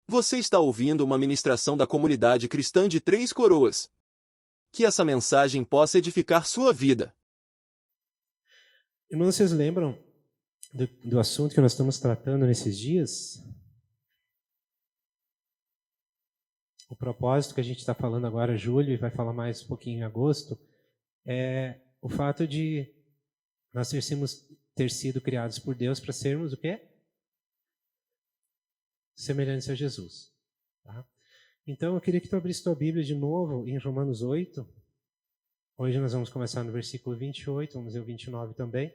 Você está ouvindo uma ministração da comunidade cristã de Três Coroas. Que essa mensagem possa edificar sua vida. Irmãos, vocês lembram do assunto que nós estamos tratando nesses dias? O propósito que a gente está falando agora, julho, e vai falar mais um pouquinho em agosto, é o fato de nós ter sido criados por Deus para sermos o quê? Semelhantes a Jesus. Tá? Então, eu queria que tu abrisse tua Bíblia de novo em Romanos 8. Hoje nós vamos começar no versículo 28, vamos ver o 29 também.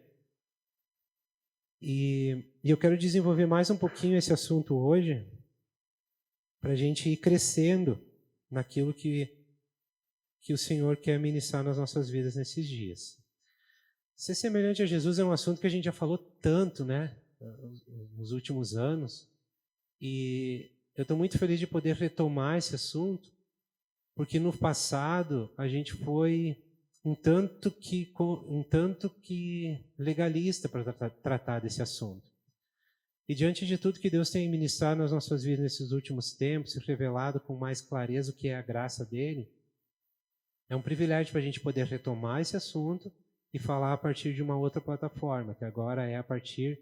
E eu quero desenvolver mais um pouquinho esse assunto hoje, para a gente ir crescendo naquilo que o Senhor quer ministrar nas nossas vidas nesses dias. Ser semelhante a Jesus é um assunto que a gente já falou tanto, né, nos últimos anos. E eu estou muito feliz de poder retomar esse assunto, porque no passado a gente foi um tanto que legalista para tratar desse assunto. E diante de tudo que Deus tem ministrado nas nossas vidas nesses últimos tempos, se revelado com mais clareza o que é a graça dele, é um privilégio para a gente poder retomar esse assunto e falar a partir de uma outra plataforma, que agora é a partir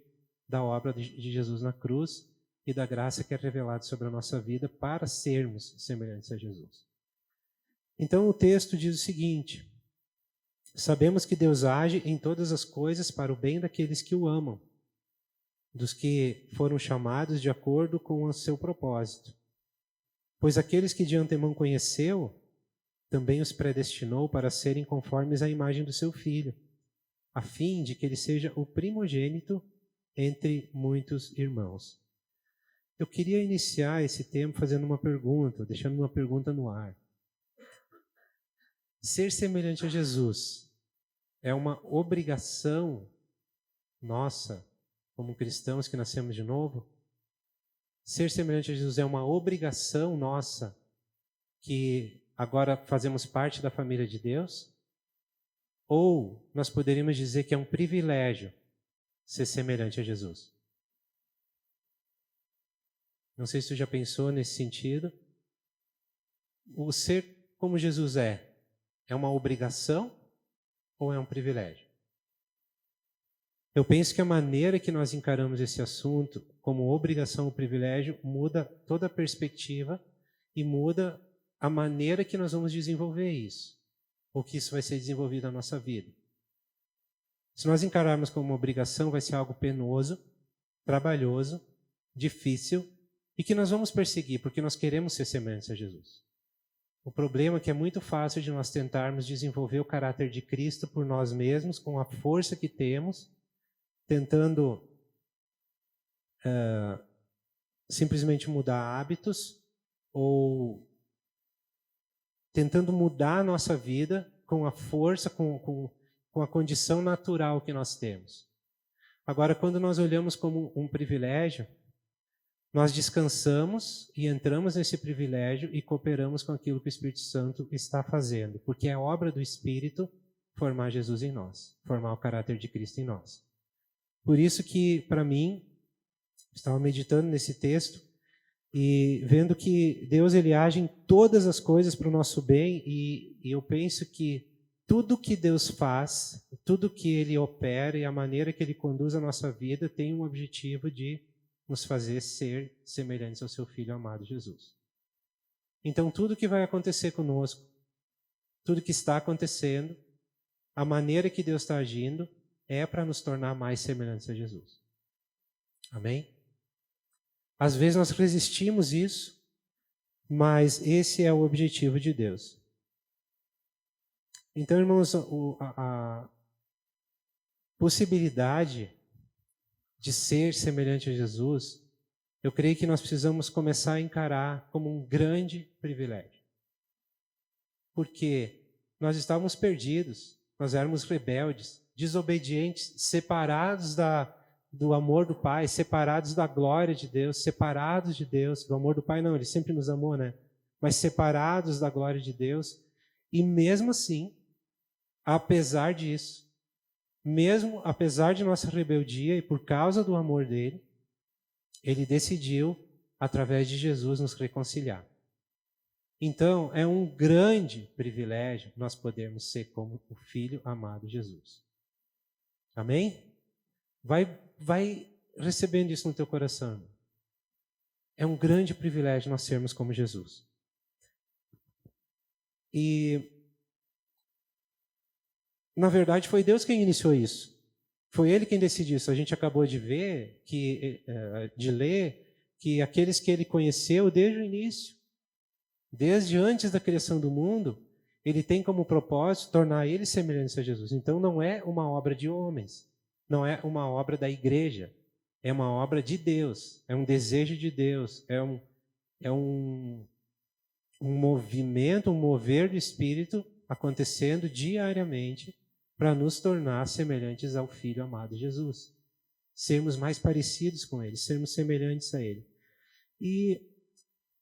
da obra de Jesus na cruz e da graça que é revelada sobre a nossa vida para sermos semelhantes a Jesus. Então o texto diz o seguinte: sabemos que Deus age em todas as coisas para o bem daqueles que o amam, dos que foram chamados de acordo com o seu propósito. Pois aqueles que de antemão conheceu, também os predestinou para serem conformes à imagem do seu Filho, a fim de que ele seja o primogênito entre muitos irmãos. Eu queria iniciar esse tempo fazendo uma pergunta, deixando uma pergunta no ar. Ser semelhante a Jesus é uma obrigação nossa, como cristãos que nascemos de novo? Ser semelhante a Jesus é uma obrigação nossa, que agora fazemos parte da família de Deus? Ou nós poderíamos dizer que é um privilégio ser semelhante a Jesus? Não sei se você já pensou nesse sentido. O ser como Jesus é uma obrigação ou é um privilégio? Eu penso que a maneira que nós encaramos esse assunto como obrigação ou privilégio muda toda a perspectiva e muda a maneira que nós vamos desenvolver isso, ou que isso vai ser desenvolvido na nossa vida. Se nós encararmos como uma obrigação, vai ser algo penoso, trabalhoso, difícil, e que nós vamos perseguir, porque nós queremos ser semelhantes a Jesus. O problema é que é muito fácil de nós tentarmos desenvolver o caráter de Cristo por nós mesmos, com a força que temos, tentando simplesmente mudar hábitos, ou tentando mudar a nossa vida com a força, com a condição natural que nós temos. Agora, quando nós olhamos como um privilégio, nós descansamos e entramos nesse privilégio e cooperamos com aquilo que o Espírito Santo está fazendo, porque é obra do Espírito formar Jesus em nós, formar o caráter de Cristo em nós. Por isso que, para mim, estava meditando nesse texto e vendo que Deus ele age em todas as coisas para o nosso bem, e eu penso que tudo que Deus faz, tudo que Ele opera e a maneira que Ele conduz a nossa vida tem um objetivo de nos fazer ser semelhantes ao seu Filho amado Jesus. Então, tudo que vai acontecer conosco, tudo que está acontecendo, a maneira que Deus está agindo, é para nos tornar mais semelhantes a Jesus. Amém? Às vezes nós resistimos isso, mas esse é o objetivo de Deus. Então, irmãos, a possibilidade de ser semelhante a Jesus, eu creio que nós precisamos começar a encarar como um grande privilégio. Porque nós estávamos perdidos, nós éramos rebeldes, desobedientes, separados do amor do Pai, separados da glória de Deus, separados de Deus, do amor do Pai não, Ele sempre nos amou, né? Mas separados da glória de Deus, e mesmo assim, apesar disso, mesmo apesar de nossa rebeldia e por causa do amor dele, ele decidiu, através de Jesus, nos reconciliar. Então, é um grande privilégio nós podermos ser como o Filho amado Jesus. Amém? Vai recebendo isso no teu coração. É um grande privilégio nós sermos como Jesus. E, na verdade, foi Deus quem iniciou isso. Foi Ele quem decidiu isso. A gente acabou de ler, de ler, que aqueles que Ele conheceu desde o início, desde antes da criação do mundo, Ele tem como propósito tornar eles semelhantes a Jesus. Então, não é uma obra de homens, não é uma obra da igreja, é uma obra de Deus, é um desejo de Deus, é um movimento, um mover do Espírito acontecendo diariamente para nos tornar semelhantes ao Filho amado Jesus. Sermos mais parecidos com Ele, sermos semelhantes a Ele. E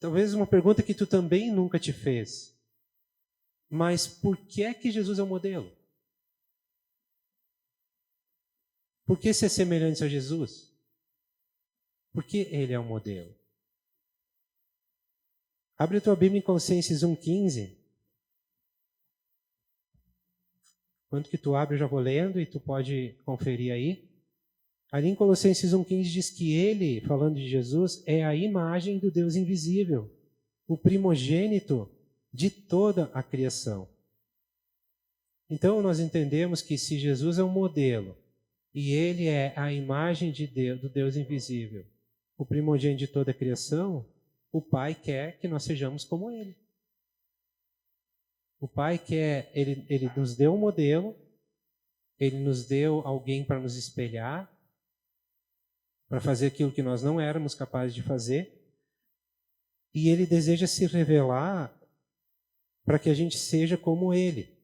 talvez uma pergunta que tu também nunca te fez, mas por que é que Jesus é o modelo? Por que ser semelhante a Jesus? Por que Ele é o modelo? Abre a tua Bíblia em Colossenses 1,15. Enquanto que tu abre, eu já vou lendo e tu pode conferir aí. Ali em Colossenses 1,15 diz que Ele, falando de Jesus, é a imagem do Deus invisível, o primogênito de toda a criação. Então nós entendemos que se Jesus é um modelo e Ele é a imagem de Deus, do Deus invisível, o primogênito de toda a criação, o Pai quer que nós sejamos como Ele. O Pai quer, Ele nos deu um modelo, Ele nos deu alguém para nos espelhar, para fazer aquilo que nós não éramos capazes de fazer, e Ele deseja se revelar para que a gente seja como Ele.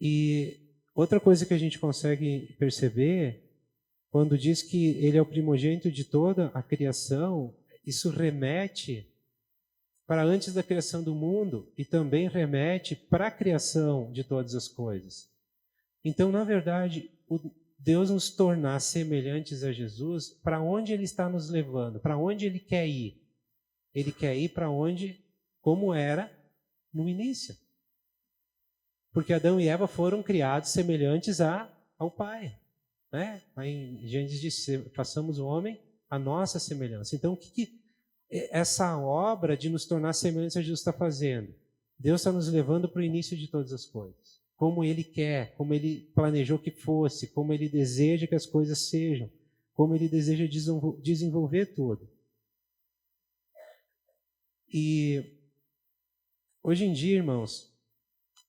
E outra coisa que a gente consegue perceber, quando diz que Ele é o primogênito de toda a criação, isso remete para antes da criação do mundo e também remete para a criação de todas as coisas. Então, na verdade, Deus nos tornar semelhantes a Jesus, para onde Ele está nos levando? Para onde Ele quer ir? Ele quer ir para onde, como era no início. Porque Adão e Eva foram criados semelhantes ao Pai. Né? Aí em Gênesis diz, façamos o homem a nossa semelhança. Então, o que essa obra de nos tornar semelhantes a Jesus está fazendo? Deus está nos levando para o início de todas as coisas. Como Ele quer, como Ele planejou que fosse, como Ele deseja que as coisas sejam, como Ele deseja desenvolver tudo. E hoje em dia, irmãos,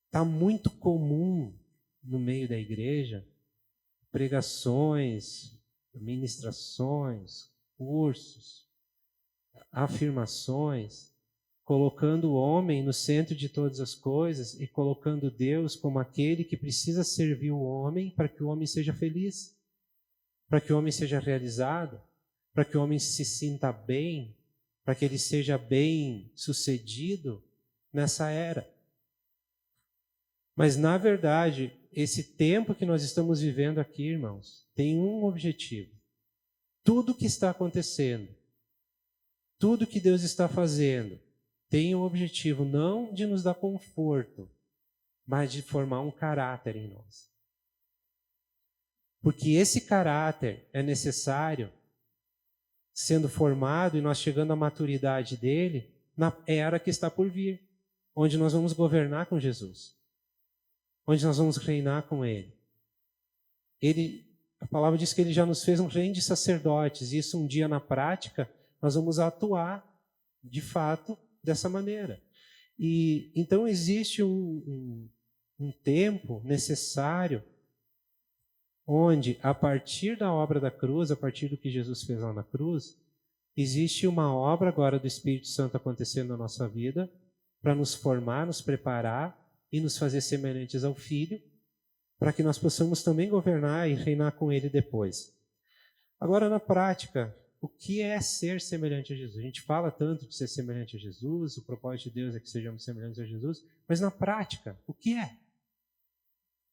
está muito comum no meio da igreja pregações, ministrações, cursos, afirmações, colocando o homem no centro de todas as coisas e colocando Deus como aquele que precisa servir o homem para que o homem seja feliz, para que o homem seja realizado, para que o homem se sinta bem, para que ele seja bem sucedido nessa era. Mas, na verdade, esse tempo que nós estamos vivendo aqui, irmãos, tem um objetivo. Tudo que está acontecendo, tudo que Deus está fazendo, tem um objetivo não de nos dar conforto, mas de formar um caráter em nós. Porque esse caráter é necessário sendo formado e nós chegando à maturidade dele na era que está por vir, onde nós vamos governar com Jesus, onde nós vamos reinar com Ele. A palavra diz que Ele já nos fez um reino de sacerdotes, e isso um dia na prática nós vamos atuar de fato dessa maneira. E então existe um tempo necessário onde, a partir da obra da cruz, a partir do que Jesus fez lá na cruz, existe uma obra agora do Espírito Santo acontecendo na nossa vida para nos formar, nos preparar e nos fazer semelhantes ao Filho, para que nós possamos também governar e reinar com Ele depois. Agora, na prática, o que é ser semelhante a Jesus. A gente fala tanto de ser semelhante a Jesus, o propósito de Deus é que sejamos semelhantes a Jesus, mas na prática, o que é?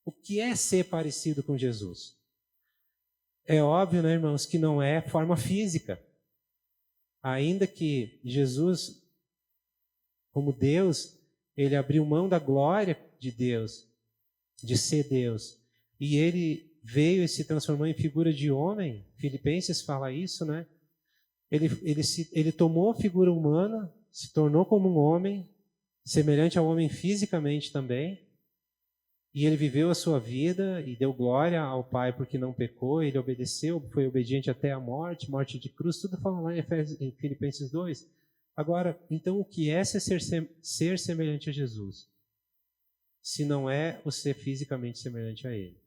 O que é ser parecido com Jesus? É óbvio, né, irmãos, que não é forma física. Ainda que Jesus, como Deus, ele abriu mão da glória de Deus, de ser Deus, e ele veio e se transformou em figura de homem. Filipenses fala isso, né? Ele tomou a figura humana, se tornou como um homem, semelhante ao homem fisicamente também, e ele viveu a sua vida e deu glória ao Pai porque não pecou, ele obedeceu, foi obediente até a morte, morte de cruz, tudo fala lá em Filipenses 2. Agora, então o que é ser semelhante a Jesus? Se não é o ser fisicamente semelhante a Ele.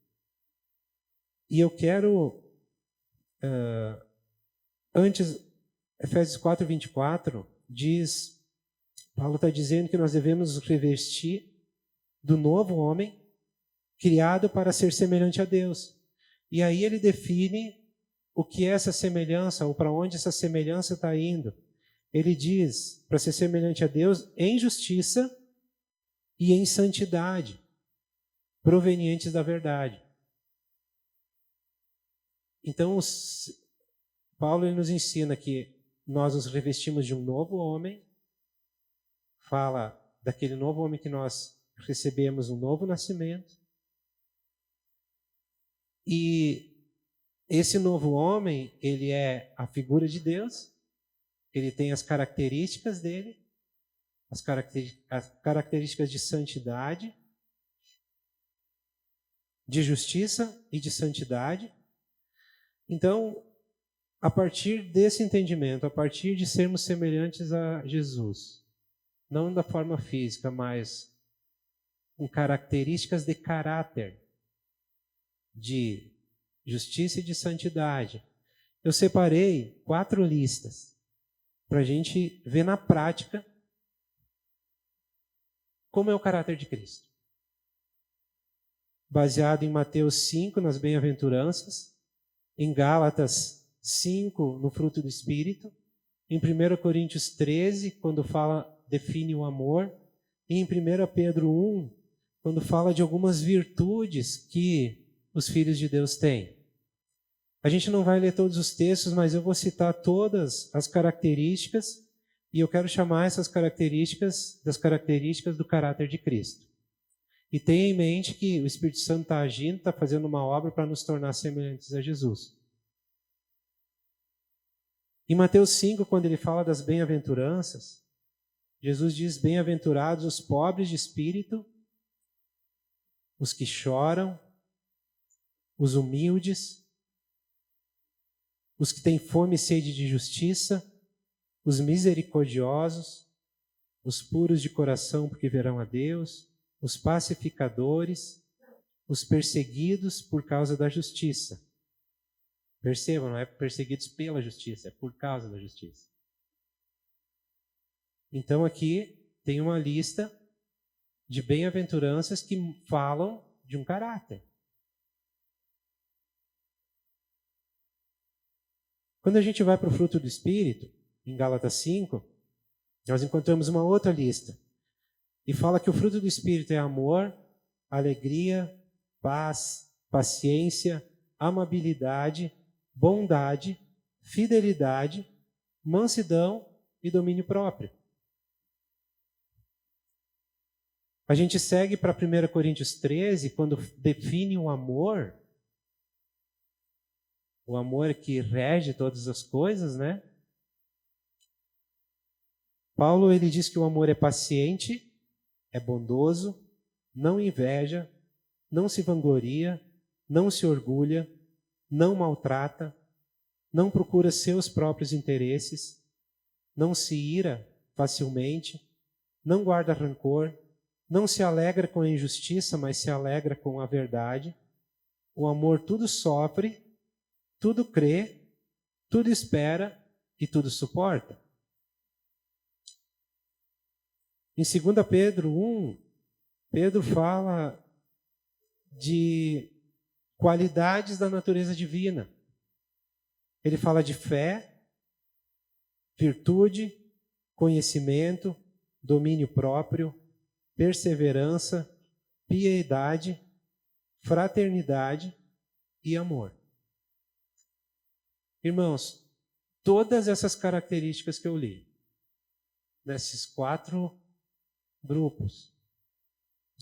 E eu quero, antes, Efésios 4:24, Paulo está dizendo que nós devemos nos revestir do novo homem, criado para ser semelhante a Deus. E aí ele define o que é essa semelhança, ou para onde essa semelhança está indo. Ele diz, para ser semelhante a Deus, em justiça e em santidade, provenientes da verdade. Então, Paulo ele nos ensina que nós nos revestimos de um novo homem, fala daquele novo homem que nós recebemos um novo nascimento, e esse novo homem, ele é a figura de Deus, ele tem as características dele, as características de santidade, de justiça e de santidade. Então, a partir desse entendimento, a partir de sermos semelhantes a Jesus, não da forma física, mas com características de caráter, de justiça e de santidade, eu separei 4 listas para a gente ver na prática como é o caráter de Cristo. Baseado em Mateus 5, nas bem-aventuranças, em Gálatas 5, no fruto do Espírito, em 1 Coríntios 13, quando define o amor, e em 1 Pedro 1, quando fala de algumas virtudes que os filhos de Deus têm. A gente não vai ler todos os textos, mas eu vou citar todas as características, e eu quero chamar essas características das características do caráter de Cristo. E tenha em mente que o Espírito Santo está agindo, está fazendo uma obra para nos tornar semelhantes a Jesus. Em Mateus 5, quando ele fala das bem-aventuranças, Jesus diz: bem-aventurados os pobres de espírito, os que choram, os humildes, os que têm fome e sede de justiça, os misericordiosos, os puros de coração, porque verão a Deus, os pacificadores, os perseguidos por causa da justiça. Percebam, não é perseguidos pela justiça, é por causa da justiça. Então aqui tem uma lista de bem-aventuranças que falam de um caráter. Quando a gente vai para o fruto do Espírito, em Gálatas 5, nós encontramos uma outra lista. E fala que o fruto do Espírito é amor, alegria, paz, paciência, amabilidade, bondade, fidelidade, mansidão e domínio próprio. A gente segue para 1 Coríntios 13, quando define o amor que rege todas as coisas, né? Paulo ele diz que o amor é paciente, é bondoso, não inveja, não se vangloria, não se orgulha, não maltrata, não procura seus próprios interesses, não se ira facilmente, não guarda rancor, não se alegra com a injustiça, mas se alegra com a verdade. O amor tudo sofre, tudo crê, tudo espera e tudo suporta. Em 2 Pedro 1, Pedro fala de qualidades da natureza divina. Ele fala de fé, virtude, conhecimento, domínio próprio, perseverança, piedade, fraternidade e amor. Irmãos, todas essas características que eu li, nesses 4 grupos,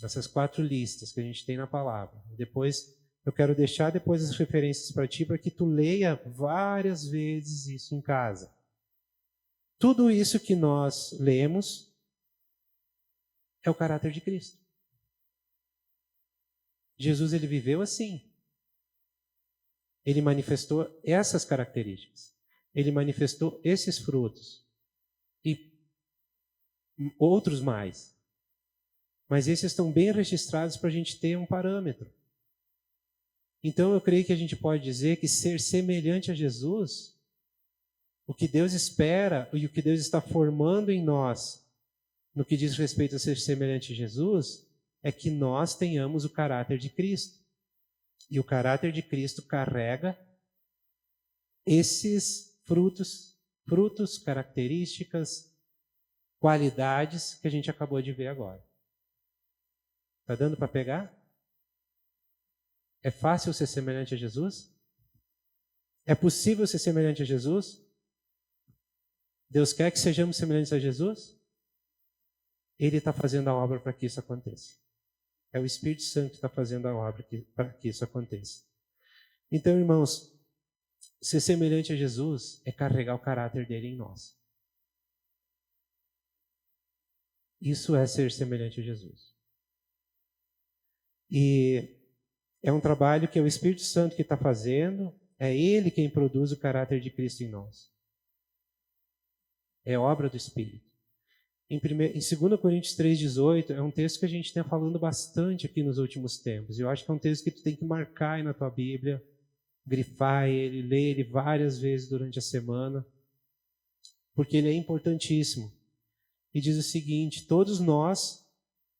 nessas 4 listas que a gente tem na palavra, depois eu quero deixar depois as referências para ti, para que tu leia várias vezes isso em casa. Tudo isso que nós lemos é o caráter de Cristo. Jesus, ele viveu assim. Ele manifestou essas características. Ele manifestou esses frutos. E outros mais. Mas esses estão bem registrados para a gente ter um parâmetro. Então eu creio que a gente pode dizer que ser semelhante a Jesus, o que Deus espera e o que Deus está formando em nós, no que diz respeito a ser semelhante a Jesus, é que nós tenhamos o caráter de Cristo. E o caráter de Cristo carrega esses frutos, características, qualidades que a gente acabou de ver agora. Está dando para pegar? É fácil ser semelhante a Jesus? É possível ser semelhante a Jesus? Deus quer que sejamos semelhantes a Jesus? Ele está fazendo a obra para que isso aconteça. É o Espírito Santo que está fazendo a obra para que isso aconteça. Então, irmãos, ser semelhante a Jesus é carregar o caráter dele em nós. Isso é ser semelhante a Jesus. E é um trabalho que é o Espírito Santo que está fazendo, é Ele quem produz o caráter de Cristo em nós. É obra do Espírito. Em 2 Coríntios 3,18, é um texto que a gente está falando bastante aqui nos últimos tempos. Eu acho que é um texto que tu tem que marcar aí na tua Bíblia, grifar ele, ler ele várias vezes durante a semana, porque ele é importantíssimo. E diz o seguinte: todos nós,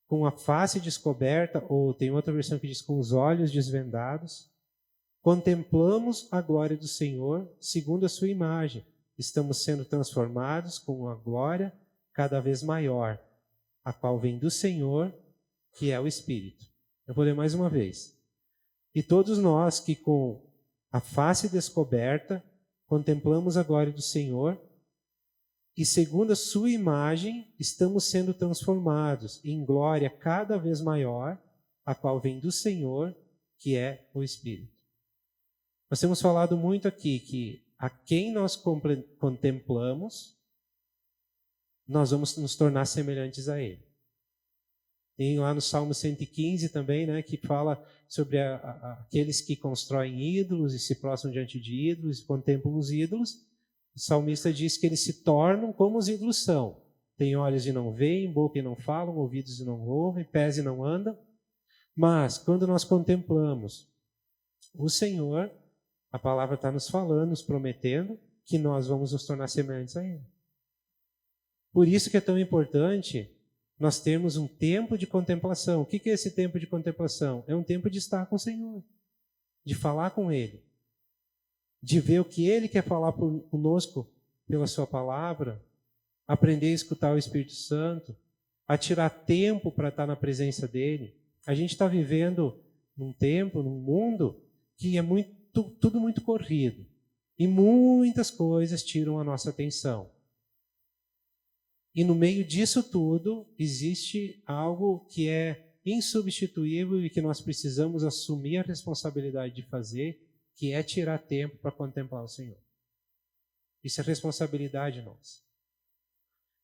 com a face descoberta, ou tem outra versão que diz com os olhos desvendados, contemplamos a glória do Senhor segundo a sua imagem. Estamos sendo transformados com uma glória cada vez maior, a qual vem do Senhor, que é o Espírito. Eu vou ler mais uma vez. E todos nós que com a face descoberta contemplamos a glória do Senhor e segundo a sua imagem estamos sendo transformados em glória cada vez maior, a qual vem do Senhor, que é o Espírito. Nós temos falado muito aqui que a quem nós contemplamos, nós vamos nos tornar semelhantes a Ele. Tem lá no Salmo 115 também, né, que fala sobre aqueles que constroem ídolos e se prostram diante de ídolos e contemplam os ídolos. O salmista diz que eles se tornam como os ídolos são. Tem olhos e não veem, boca e não falam, ouvidos e não ouvem, pés e não andam. Mas, quando nós contemplamos o Senhor, a palavra está nos falando, nos prometendo que nós vamos nos tornar semelhantes a Ele. Por isso que é tão importante nós termos um tempo de contemplação. O que é esse tempo de contemplação? É um tempo de estar com o Senhor, de falar com Ele, de ver o que Ele quer falar conosco pela Sua palavra, aprender a escutar o Espírito Santo, a tirar tempo para estar na presença dEle. A gente está vivendo num tempo, num mundo que é tudo muito corrido e muitas coisas tiram a nossa atenção. E no meio disso tudo, existe algo que é insubstituível e que nós precisamos assumir a responsabilidade de fazer, que é tirar tempo para contemplar o Senhor. Isso é responsabilidade nossa.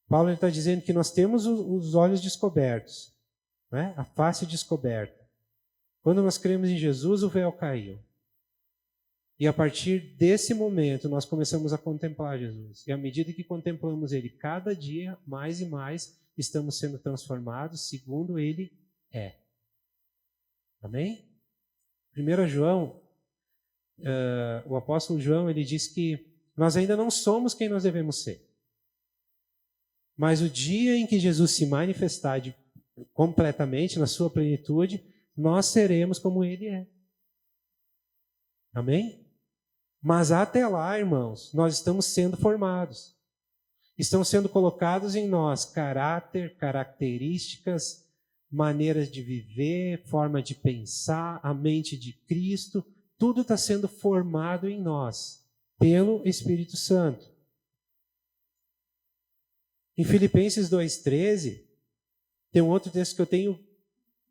Paulo está dizendo que nós temos os olhos descobertos, né? A face descoberta. Quando nós cremos em Jesus, o véu caiu. E a partir desse momento, nós começamos a contemplar Jesus. E à medida que contemplamos Ele, cada dia, mais e mais, estamos sendo transformados segundo Ele é. Amém? 1 João, o apóstolo João, ele diz que nós ainda não somos quem nós devemos ser. Mas o dia em que Jesus se manifestar completamente, na sua plenitude, nós seremos como Ele é. Amém? Mas até lá, irmãos, nós estamos sendo formados. Estão sendo colocados em nós caráter, características, maneiras de viver, forma de pensar, a mente de Cristo. Tudo está sendo formado em nós pelo Espírito Santo. Em Filipenses 2,13, tem um outro texto que eu tenho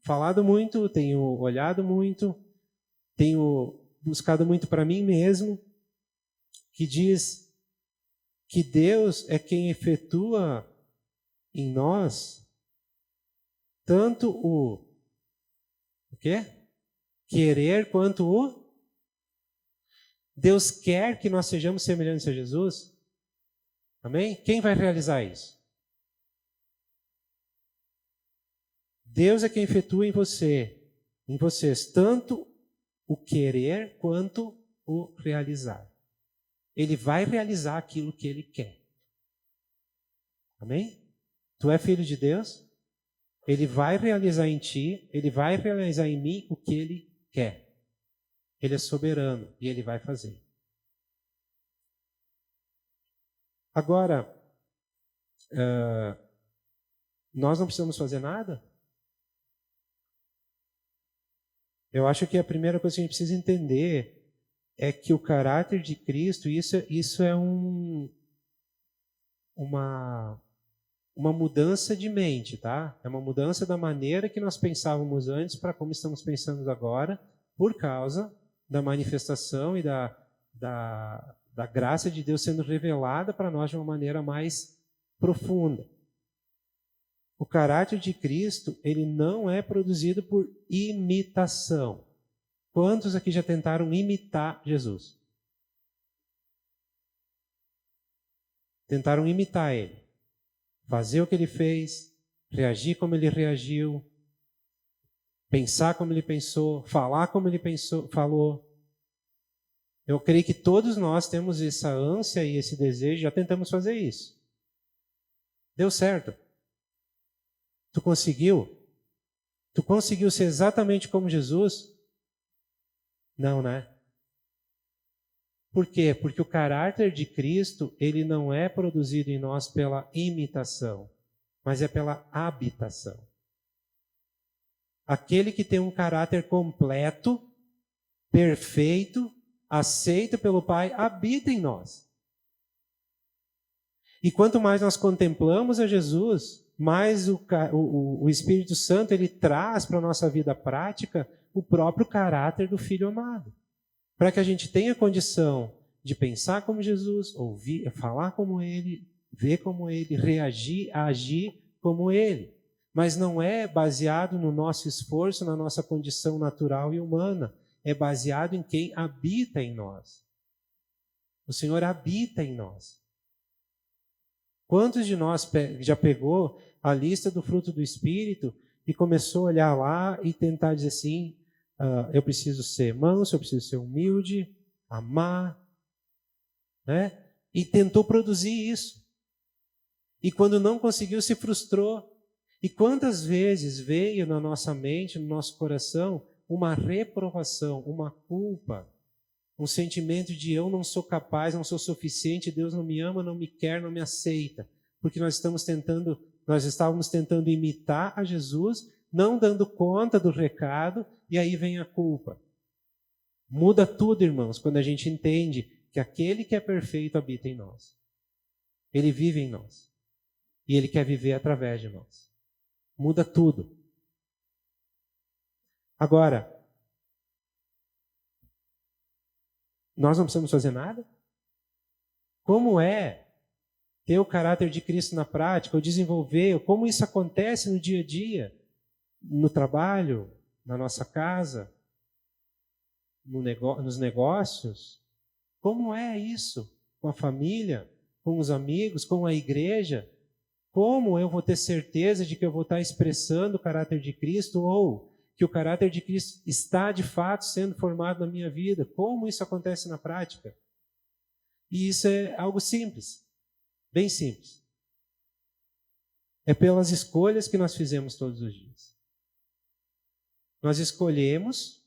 falado muito, tenho olhado muito, tenho buscado muito para mim mesmo, que diz que Deus é quem efetua em nós tanto o quê? Querer quanto o... Deus quer que nós sejamos semelhantes a Jesus. Amém? Quem vai realizar isso? Deus é quem efetua em vocês, tanto o querer quanto o realizar. Ele vai realizar aquilo que ele quer. Amém? Tu é filho de Deus? Ele vai realizar em ti, ele vai realizar em mim o que ele quer. Ele é soberano e ele vai fazer. Agora, nós não precisamos fazer nada? Eu acho que a primeira coisa que a gente precisa entender é que o caráter de Cristo, isso é uma mudança de mente, tá? É uma mudança da maneira que nós pensávamos antes para como estamos pensando agora, por causa da manifestação e da graça de Deus sendo revelada para nós de uma maneira mais profunda. O caráter de Cristo, ele não é produzido por imitação. Quantos aqui já tentaram imitar Jesus? Tentaram imitar ele. Fazer o que ele fez, reagir como ele reagiu, pensar como ele pensou, falar como ele falou. Eu creio que todos nós temos essa ânsia e esse desejo, já tentamos fazer isso. Deu certo? Tu conseguiu? Tu conseguiu ser exatamente como Jesus? Não, né? Por quê? Porque o caráter de Cristo, ele não é produzido em nós pela imitação, mas é pela habitação. Aquele que tem um caráter completo, perfeito, aceito pelo Pai, habita em nós. E quanto mais nós contemplamos a Jesus, mais o Espírito Santo ele traz para a nossa vida prática o próprio caráter do Filho amado. Para que a gente tenha condição de pensar como Jesus, ouvir, falar como Ele, ver como Ele, reagir, agir como Ele. Mas não é baseado no nosso esforço, na nossa condição natural e humana. É baseado em quem habita em nós. O Senhor habita em nós. Quantos de nós já pegou a lista do fruto do Espírito e começou a olhar lá e tentar dizer assim, eu preciso ser manso, eu preciso ser humilde, amar, né? E tentou produzir isso. E quando não conseguiu, se frustrou. E quantas vezes veio na nossa mente, no nosso coração, uma reprovação, uma culpa, um sentimento de eu não sou capaz, não sou suficiente, Deus não me ama, não me quer, não me aceita. Porque nós estávamos tentando imitar a Jesus, não dando conta do recado, e aí vem a culpa. Muda tudo, irmãos, quando a gente entende que aquele que é perfeito habita em nós. Ele vive em nós. E ele quer viver através de nós. Muda tudo. Agora, nós não precisamos fazer nada? Como é ter o caráter de Cristo na prática, ou desenvolver, como isso acontece no dia a dia, no trabalho, na nossa casa, nos negócios? Como é isso com a família, com os amigos, com a igreja? Como eu vou ter certeza de que eu vou estar expressando o caráter de Cristo ou que o caráter de Cristo está de fato sendo formado na minha vida? Como isso acontece na prática? E isso é algo simples, bem simples. É pelas escolhas que nós fizemos todos os dias. Nós escolhemos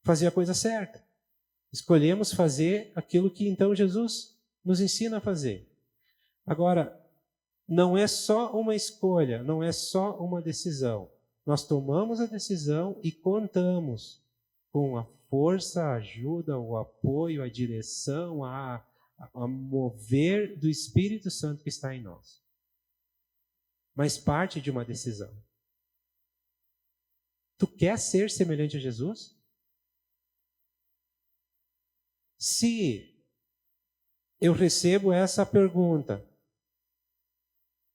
fazer a coisa certa. Escolhemos fazer aquilo que então Jesus nos ensina a fazer. Agora, não é só uma escolha, não é só uma decisão. Nós tomamos a decisão e contamos com a força, a ajuda, o apoio, a direção, a mover do Espírito Santo que está em nós. Mas parte de uma decisão. Tu quer ser semelhante a Jesus? Se eu recebo essa pergunta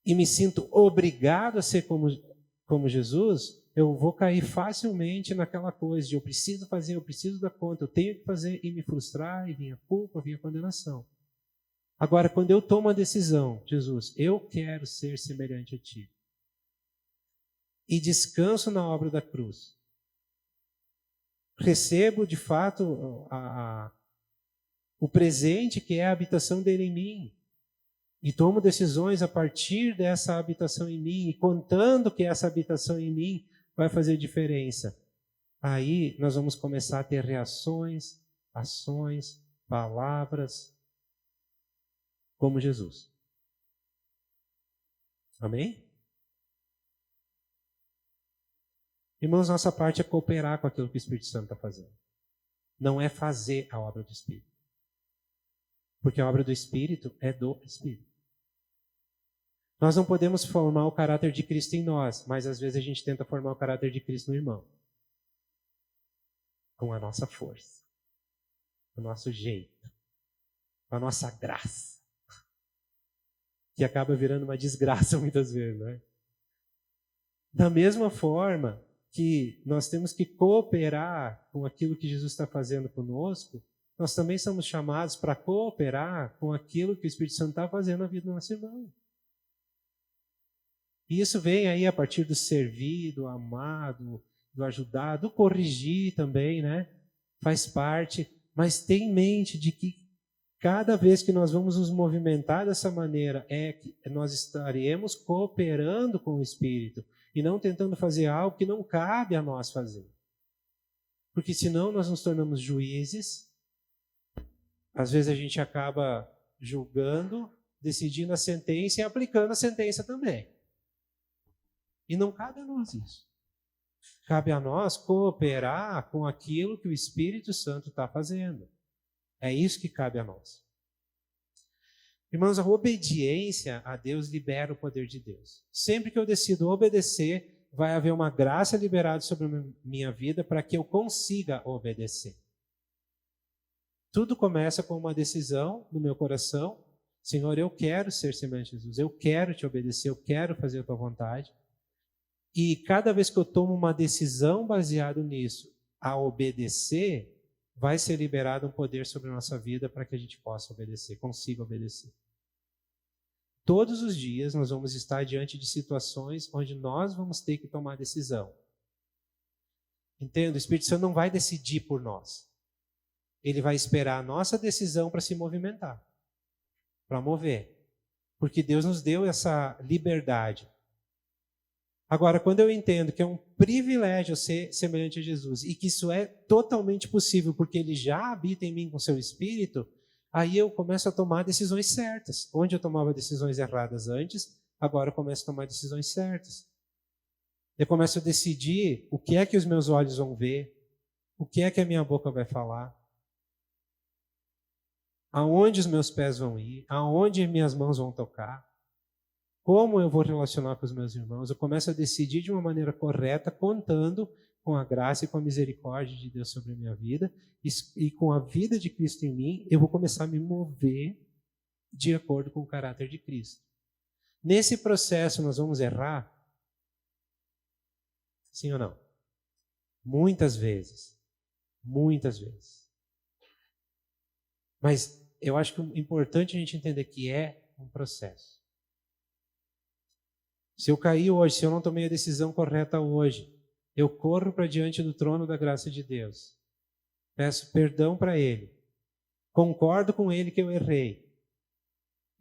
e me sinto obrigado a ser como Jesus, eu vou cair facilmente naquela coisa de eu preciso fazer, eu preciso dar conta, eu tenho que fazer e me frustrar, e vir a culpa, vir a condenação. Agora, quando eu tomo a decisão, Jesus, eu quero ser semelhante a Ti, e descanso na obra da cruz, recebo de fato o presente que é a habitação dele em mim, e tomo decisões a partir dessa habitação em mim, e contando que essa habitação em mim vai fazer diferença. Aí nós vamos começar a ter reações, ações, palavras, como Jesus. Amém? Irmãos, nossa parte é cooperar com aquilo que o Espírito Santo está fazendo. Não é fazer a obra do Espírito. Porque a obra do Espírito é do Espírito. Nós não podemos formar o caráter de Cristo em nós, mas às vezes a gente tenta formar o caráter de Cristo no irmão. Com a nossa força, com o nosso jeito, com a nossa graça. Que acaba virando uma desgraça muitas vezes, não é? Da mesma forma que nós temos que cooperar com aquilo que Jesus está fazendo conosco, nós também somos chamados para cooperar com aquilo que o Espírito Santo está fazendo na vida do nosso irmão. E isso vem aí a partir do servir, do amar, do ajudar, do corrigir também, né? Faz parte, mas tem em mente de que cada vez que nós vamos nos movimentar dessa maneira, é que nós estaremos cooperando com o Espírito e não tentando fazer algo que não cabe a nós fazer. Porque senão nós nos tornamos juízes, às vezes a gente acaba julgando, decidindo a sentença e aplicando a sentença também. E não cabe a nós isso. Cabe a nós cooperar com aquilo que o Espírito Santo está fazendo. É isso que cabe a nós. Irmãos, a obediência a Deus libera o poder de Deus. Sempre que eu decido obedecer, vai haver uma graça liberada sobre a minha vida para que eu consiga obedecer. Tudo começa com uma decisão no meu coração. Senhor, eu quero ser semelhante a Jesus, eu quero te obedecer, eu quero fazer a tua vontade. E cada vez que eu tomo uma decisão baseada nisso, a obedecer, vai ser liberado um poder sobre a nossa vida para que a gente possa obedecer, consiga obedecer. Todos os dias nós vamos estar diante de situações onde nós vamos ter que tomar decisão. Entenda, o Espírito Santo não vai decidir por nós. Ele vai esperar a nossa decisão para se movimentar, para mover. Porque Deus nos deu essa liberdade. Agora, quando eu entendo que é um privilégio ser semelhante a Jesus e que isso é totalmente possível porque Ele já habita em mim com seu Espírito, aí eu começo a tomar decisões certas. Onde eu tomava decisões erradas antes, agora eu começo a tomar decisões certas. Eu começo a decidir o que é que os meus olhos vão ver, o que é que a minha boca vai falar, aonde os meus pés vão ir, aonde minhas mãos vão tocar. Como eu vou relacionar com os meus irmãos? Eu começo a decidir de uma maneira correta, contando com a graça e com a misericórdia de Deus sobre a minha vida e com a vida de Cristo em mim, eu vou começar a me mover de acordo com o caráter de Cristo. Nesse processo nós vamos errar? Sim ou não? Muitas vezes. Muitas vezes. Mas eu acho que é importante a gente entender que é um processo. Se eu caí hoje, se eu não tomei a decisão correta hoje, eu corro para diante do trono da graça de Deus. Peço perdão para Ele. Concordo com Ele que eu errei.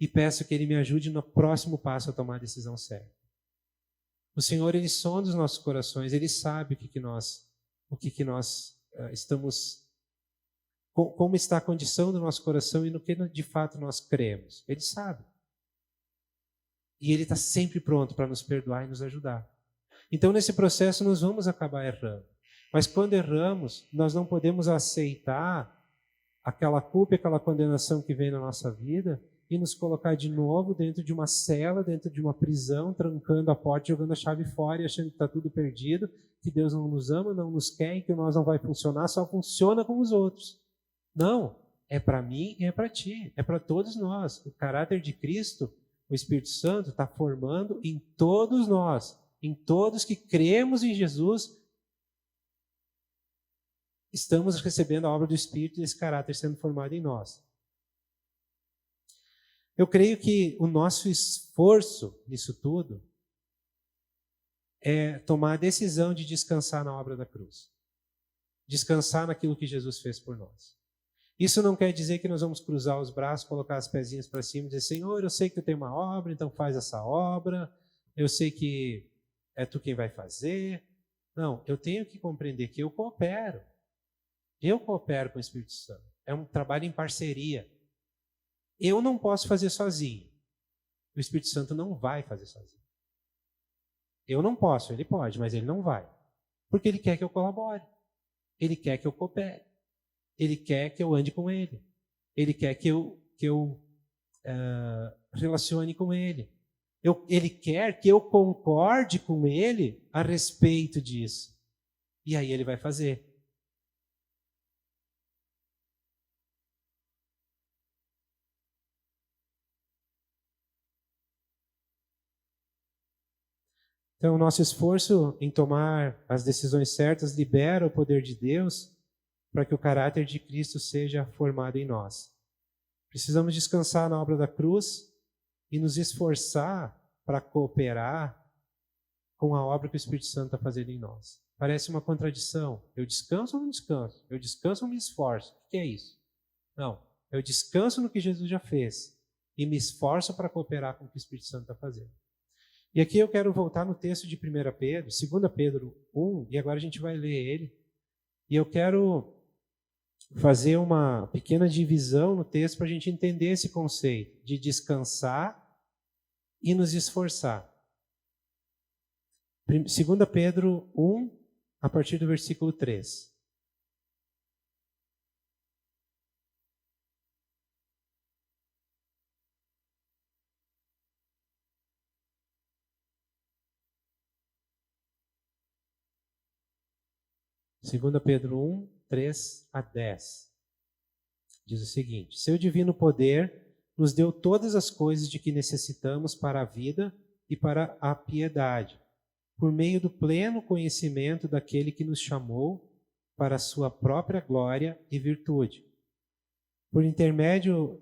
E peço que Ele me ajude no próximo passo a tomar a decisão certa. O Senhor, Ele sonda os nossos corações. Ele sabe o que nós estamos... Como está a condição do nosso coração e no que de fato nós cremos. Ele sabe. E Ele está sempre pronto para nos perdoar e nos ajudar. Então, nesse processo, nós vamos acabar errando. Mas quando erramos, nós não podemos aceitar aquela culpa e aquela condenação que vem na nossa vida e nos colocar de novo dentro de uma cela, dentro de uma prisão, trancando a porta, jogando a chave fora e achando que está tudo perdido, que Deus não nos ama, não nos quer e que nós não vai funcionar, só funciona com os outros. Não, é para mim e é para ti, é para todos nós. O caráter de Cristo, o Espírito Santo, está formando em todos nós, em todos que cremos em Jesus. Estamos recebendo a obra do Espírito e esse caráter sendo formado em nós. Eu creio que o nosso esforço nisso tudo é tomar a decisão de descansar na obra da cruz. Descansar naquilo que Jesus fez por nós. Isso não quer dizer que nós vamos cruzar os braços, colocar as pezinhas para cima e dizer: Senhor, eu sei que eu tenho uma obra, então faz essa obra. Eu sei que é tu quem vai fazer. Não, eu tenho que compreender que eu coopero. Eu coopero com o Espírito Santo. É um trabalho em parceria. Eu não posso fazer sozinho. O Espírito Santo não vai fazer sozinho. Eu não posso, ele pode, mas ele não vai. Porque ele quer que eu colabore. Ele quer que eu coopere. Ele quer que eu ande com ele. Ele quer que eu relacione com ele. Ele quer que eu concorde com ele a respeito disso. E aí ele vai fazer. Então, o nosso esforço em tomar as decisões certas libera o poder de Deus para que o caráter de Cristo seja formado em nós. Precisamos descansar na obra da cruz e nos esforçar para cooperar com a obra que o Espírito Santo está fazendo em nós. Parece uma contradição. Eu descanso ou não descanso? Eu descanso ou me esforço? O que é isso? Não. Eu descanso no que Jesus já fez e me esforço para cooperar com o que o Espírito Santo está fazendo. E aqui eu quero voltar no texto de 1 Pedro, 2 Pedro 1, e agora a gente vai ler ele. E eu quero fazer uma pequena divisão no texto para a gente entender esse conceito de descansar e nos esforçar. 2 Pedro 1, a partir do versículo 3. Segunda Pedro 1, 3 a 10. Diz o seguinte: Seu divino poder nos deu todas as coisas de que necessitamos para a vida e para a piedade, por meio do pleno conhecimento daquele que nos chamou para a sua própria glória e virtude. Por intermédio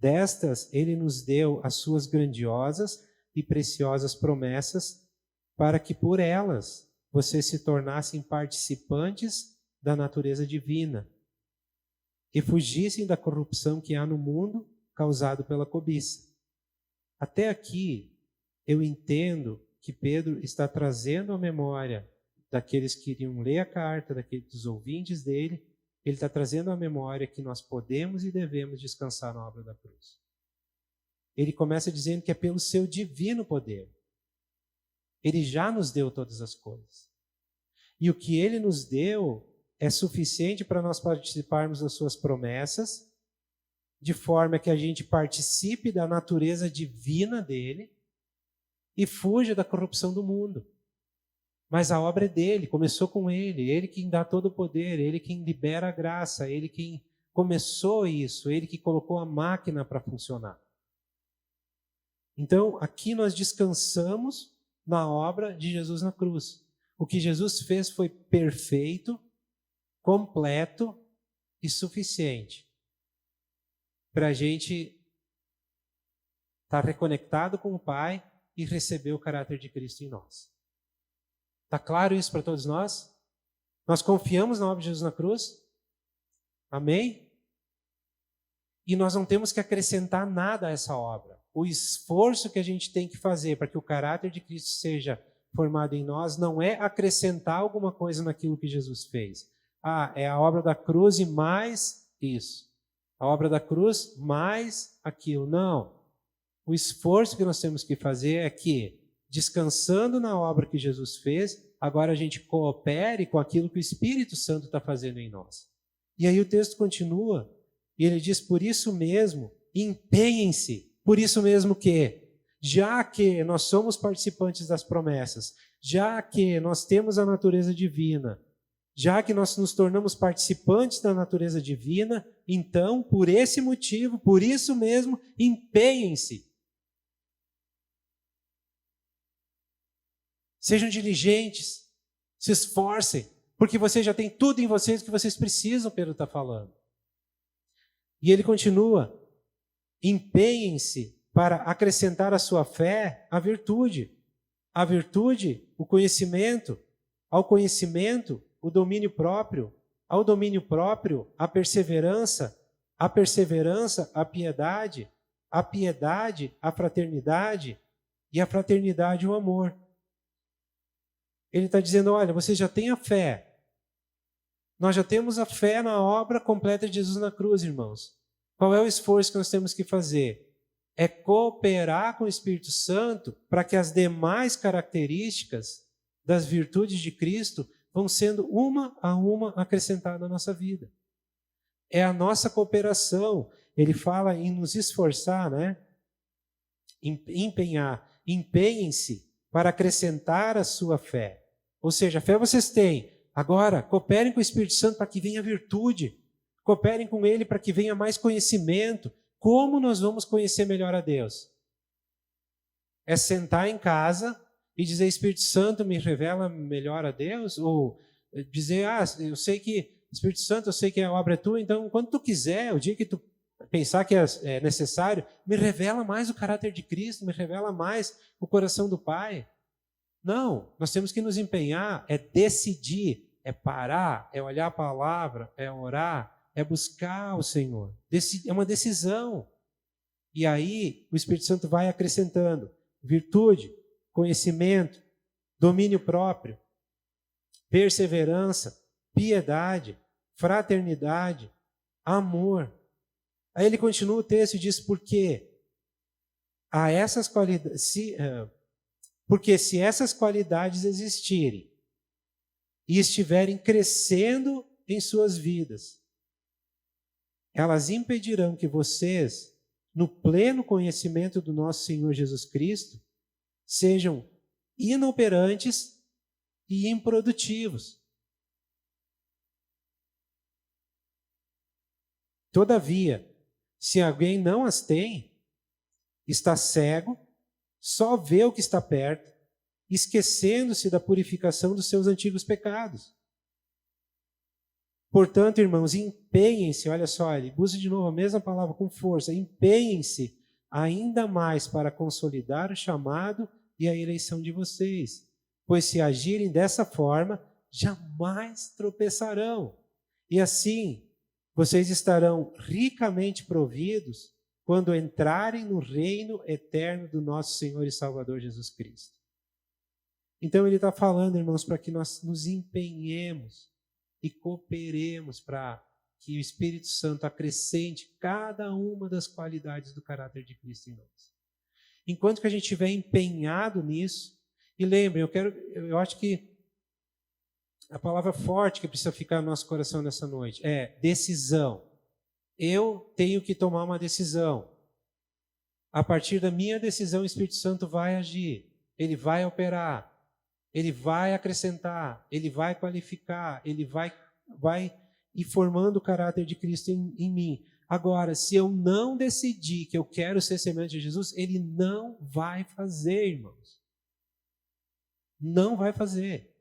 destas, ele nos deu as suas grandiosas e preciosas promessas, para que por elas vocês se tornassem participantes da natureza divina e fugissem da corrupção que há no mundo causado pela cobiça. Até aqui, eu entendo que Pedro está trazendo à memória daqueles que iriam ler a carta, dos ouvintes dele, ele está trazendo à memória que nós podemos e devemos descansar na obra da cruz. Ele começa dizendo que é pelo seu divino poder. Ele já nos deu todas as coisas. E o que ele nos deu é suficiente para nós participarmos das suas promessas, de forma que a gente participe da natureza divina dele e fuja da corrupção do mundo. Mas a obra é dele, começou com ele quem dá todo o poder, ele quem libera a graça, ele quem começou isso, ele que colocou a máquina para funcionar. Então, aqui nós descansamos na obra de Jesus na cruz. O que Jesus fez foi perfeito, completo e suficiente para a gente estar reconectado com o Pai e receber o caráter de Cristo em nós. Está claro isso para todos nós? Nós confiamos na obra de Jesus na cruz? Amém? E nós não temos que acrescentar nada a essa obra. O esforço que a gente tem que fazer para que o caráter de Cristo seja formado em nós não é acrescentar alguma coisa naquilo que Jesus fez. É a obra da cruz e mais isso. A obra da cruz mais aquilo. Não. O esforço que nós temos que fazer é que, descansando na obra que Jesus fez, agora a gente coopere com aquilo que o Espírito Santo está fazendo em nós. E aí o texto continua, e ele diz, por isso mesmo, empenhem-se. Por isso mesmo que, já que nós somos participantes das promessas, já que nós temos a natureza divina, já que nós nos tornamos participantes da natureza divina, então, por esse motivo, por isso mesmo, empenhem-se. Sejam diligentes, se esforcem, porque vocês já têm tudo em vocês que vocês precisam, Pedro está falando. E ele continua, empenhem-se para acrescentar à sua fé a virtude, o conhecimento, ao conhecimento, o domínio próprio, ao domínio próprio, a perseverança, a piedade, a fraternidade, e a fraternidade, o amor. Ele está dizendo, olha, você já tem a fé. Nós já temos a fé na obra completa de Jesus na cruz, irmãos. Qual é o esforço que nós temos que fazer? É cooperar com o Espírito Santo para que as demais características das virtudes de Cristo vão sendo uma a uma acrescentadas na nossa vida. É a nossa cooperação. Ele fala em nos esforçar, né? Empenhar. Empenhem-se para acrescentar a sua fé. Ou seja, a fé vocês têm. Agora, cooperem com o Espírito Santo para que venha virtude. Cooperem com Ele para que venha mais conhecimento. Como nós vamos conhecer melhor a Deus? É sentar em casa e dizer, Espírito Santo, me revela melhor a Deus? Ou dizer, eu sei que, Espírito Santo, eu sei que a obra é tua, então, quando tu quiser, o dia que tu pensar que é necessário, me revela mais o caráter de Cristo, me revela mais o coração do Pai. Não, nós temos que nos empenhar, é decidir, é parar, é olhar a palavra, é orar, é buscar o Senhor. É uma decisão. E aí o Espírito Santo vai acrescentando virtude, conhecimento, domínio próprio, perseverança, piedade, fraternidade, amor. Aí ele continua o texto e diz, porque se essas qualidades existirem e estiverem crescendo em suas vidas, elas impedirão que vocês, no pleno conhecimento do nosso Senhor Jesus Cristo, sejam inoperantes e improdutivos. Todavia, se alguém não as tem, está cego, só vê o que está perto, esquecendo-se da purificação dos seus antigos pecados. Portanto, irmãos, empenhem-se, olha só, ele usa de novo a mesma palavra com força, empenhem-se ainda mais para consolidar o chamado e a eleição de vocês, pois se agirem dessa forma, jamais tropeçarão. E assim, vocês estarão ricamente providos quando entrarem no reino eterno do nosso Senhor e Salvador Jesus Cristo. Então ele está falando, irmãos, para que nós nos empenhemos e cooperemos para que o Espírito Santo acrescente cada uma das qualidades do caráter de Cristo em nós. Enquanto que a gente estiver empenhado nisso, e lembrem, eu acho que a palavra forte que precisa ficar no nosso coração nessa noite é decisão. Eu tenho que tomar uma decisão. A partir da minha decisão, o Espírito Santo vai agir. Ele vai operar. Ele vai acrescentar. Ele vai qualificar. Ele vai ir formando o caráter de Cristo em mim. Agora, se eu não decidir que eu quero ser semelhante a Jesus, Ele não vai fazer, irmãos. Não vai fazer.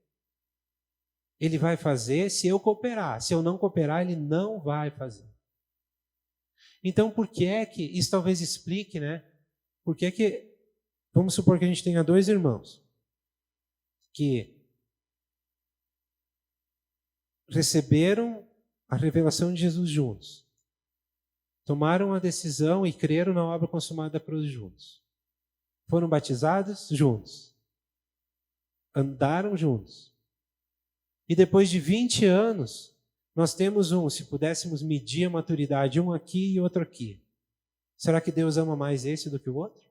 Ele vai fazer se eu cooperar. Se eu não cooperar, Ele não vai fazer. Então, por que é que, isso talvez explique, né? Por que é que, vamos supor que a gente tenha dois irmãos que receberam a revelação de Jesus juntos, tomaram a decisão e creram na obra consumada da cruz juntos, foram batizados juntos, andaram juntos, e depois de 20 anos, nós temos se pudéssemos medir a maturidade, um aqui e outro aqui. Será que Deus ama mais esse do que o outro?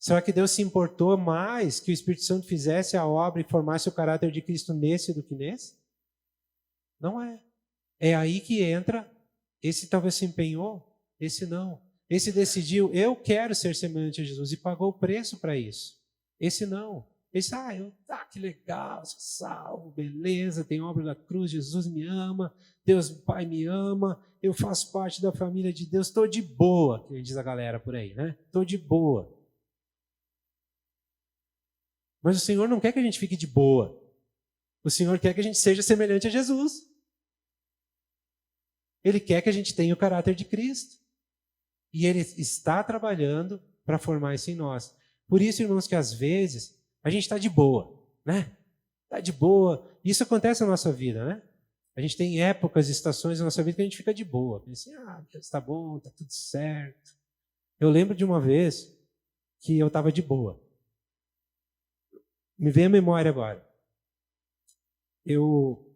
Será que Deus se importou mais que o Espírito Santo fizesse a obra e formasse o caráter de Cristo nesse do que nesse? Não é. É aí que entra, esse talvez se empenhou, esse não. Esse decidiu, eu quero ser semelhante a Jesus e pagou o preço para isso. Esse não. Esse, que legal, sou salvo, beleza, tem obra da cruz, Jesus me ama, Deus Pai me ama, eu faço parte da família de Deus, estou de boa, que diz a galera por aí, né? Estou de boa. Mas o Senhor não quer que a gente fique de boa. O Senhor quer que a gente seja semelhante a Jesus. Ele quer que a gente tenha o caráter de Cristo. E Ele está trabalhando para formar isso em nós. Por isso, irmãos, que às vezes a gente está de boa, né? Está de boa. Isso acontece na nossa vida, né? A gente tem épocas, estações na nossa vida que a gente fica de boa. Pensa assim, Deus está bom, está tudo certo. Eu lembro de uma vez que eu estava de boa. Me vem a memória agora. Eu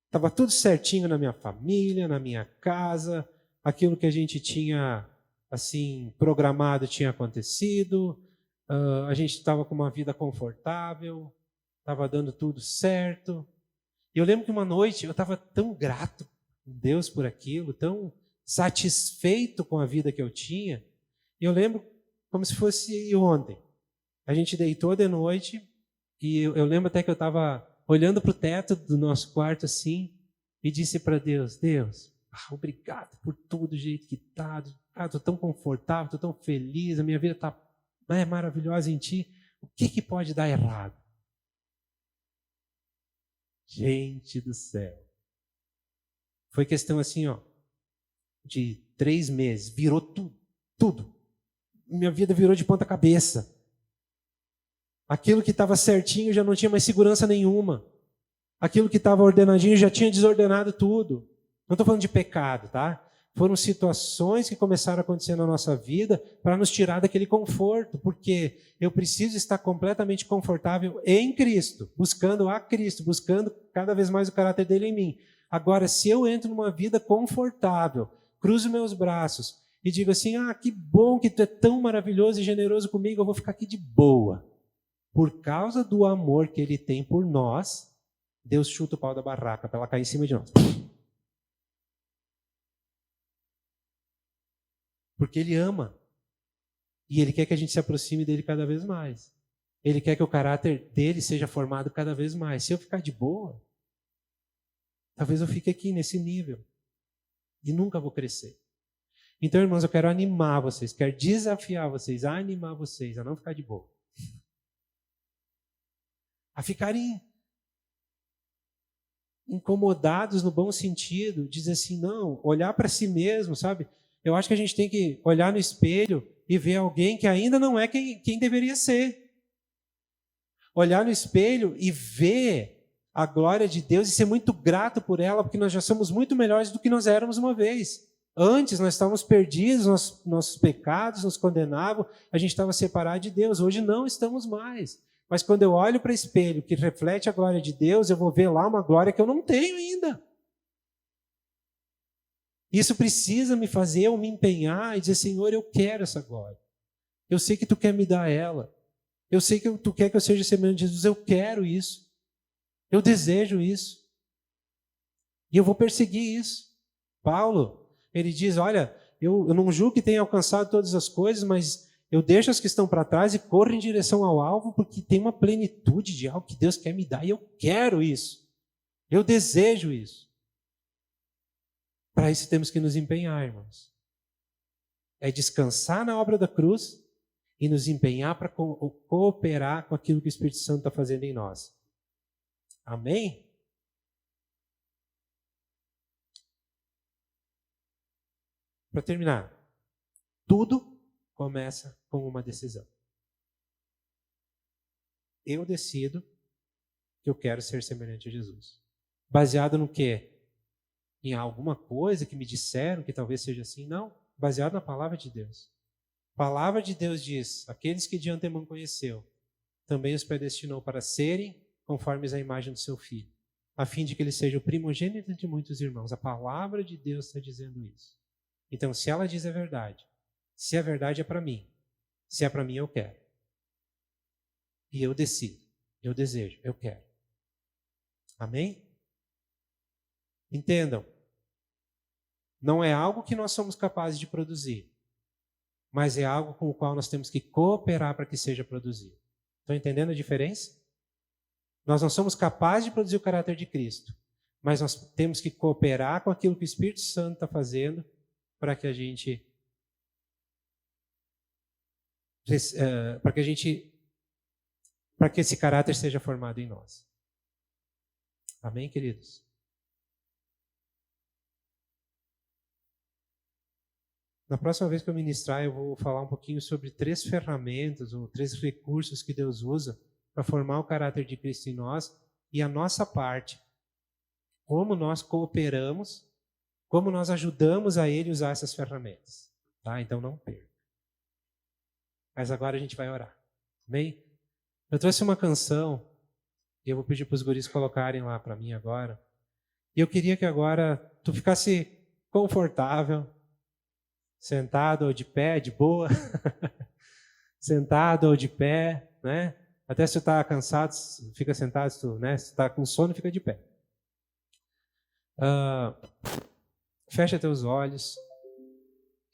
estava tudo certinho na minha família, na minha casa, aquilo que a gente tinha assim programado tinha acontecido, a gente estava com uma vida confortável, estava dando tudo certo. E eu lembro que uma noite eu estava tão grato a Deus por aquilo, tão satisfeito com a vida que eu tinha. E eu lembro como se fosse ontem. A gente deitou de noite e eu lembro até que eu estava olhando para o teto do nosso quarto assim e disse para Deus, obrigado por tudo do jeito que está. Estou tão confortável, estou tão feliz, a minha vida está maravilhosa em Ti. O que pode dar errado? Gente do céu. Foi questão assim, de 3 meses. Virou tudo. Minha vida virou de ponta cabeça. Aquilo que estava certinho já não tinha mais segurança nenhuma. Aquilo que estava ordenadinho já tinha desordenado tudo. Não estou falando de pecado, tá? Foram situações que começaram a acontecer na nossa vida para nos tirar daquele conforto, porque eu preciso estar completamente confortável em Cristo, buscando a Cristo, buscando cada vez mais o caráter dele em mim. Agora, se eu entro numa vida confortável, cruzo meus braços e digo assim, que bom que tu é tão maravilhoso e generoso comigo, eu vou ficar aqui de boa. Por causa do amor que ele tem por nós, Deus chuta o pau da barraca para ela cair em cima de nós. Porque Ele ama. E Ele quer que a gente se aproxime dEle cada vez mais. Ele quer que o caráter dEle seja formado cada vez mais. Se eu ficar de boa, talvez eu fique aqui nesse nível. E nunca vou crescer. Então, irmãos, eu quero animar vocês, quero desafiar vocês, a animar vocês, a não ficar de boa. A ficarem incomodados no bom sentido, dizer assim, não, olhar para si mesmo, sabe? Eu acho que a gente tem que olhar no espelho e ver alguém que ainda não é quem deveria ser. Olhar no espelho e ver a glória de Deus e ser muito grato por ela, porque nós já somos muito melhores do que nós éramos uma vez. Antes nós estávamos perdidos, nossos pecados nos condenavam, a gente estava separado de Deus. Hoje não estamos mais. Mas quando eu olho para o espelho que reflete a glória de Deus, eu vou ver lá uma glória que eu não tenho ainda. Isso precisa me fazer eu me empenhar e dizer, Senhor, eu quero essa glória. Eu sei que Tu quer me dar ela. Eu sei que Tu quer que eu seja semelhante a Jesus. Eu quero isso. Eu desejo isso. E eu vou perseguir isso. Paulo, ele diz, olha, eu não julgo que tenha alcançado todas as coisas, mas eu deixo as que estão para trás e corro em direção ao alvo, porque tem uma plenitude de algo que Deus quer me dar e eu quero isso. Eu desejo isso. Para isso temos que nos empenhar, irmãos. É descansar na obra da cruz e nos empenhar para cooperar com aquilo que o Espírito Santo está fazendo em nós. Amém? Para terminar, tudo começa com uma decisão. Eu decido que eu quero ser semelhante a Jesus. Baseado no quê? Em alguma coisa que me disseram que talvez seja assim? Não, baseado na palavra de Deus. A palavra de Deus diz, aqueles que de antemão conheceu, também os predestinou para serem conformes à imagem do seu Filho, a fim de que ele seja o primogênito de muitos irmãos. A palavra de Deus está dizendo isso. Então, se ela diz a verdade, se a verdade é para mim, se é para mim, eu quero. E eu decido, eu desejo, eu quero. Amém? Entendam, não é algo que nós somos capazes de produzir, mas é algo com o qual nós temos que cooperar para que seja produzido. Estão entendendo a diferença? Nós não somos capazes de produzir o caráter de Cristo, mas nós temos que cooperar com aquilo que o Espírito Santo está fazendo para que a gente para que esse caráter seja formado em nós. Amém, queridos? Na próxima vez que eu ministrar, eu vou falar um pouquinho sobre 3 ferramentas ou 3 recursos que Deus usa para formar o caráter de Cristo em nós e a nossa parte. Como nós cooperamos, como nós ajudamos a Ele a usar essas ferramentas. Tá? Então não perca. Mas agora a gente vai orar. Amém? Eu trouxe uma canção e eu vou pedir para os guris colocarem lá para mim agora. E eu queria que agora tu ficasse confortável, sentado ou de pé, de boa. Sentado ou de pé, né? Até se tu está cansado, fica sentado. Se tu está com sono, fica de pé. Fecha teus olhos.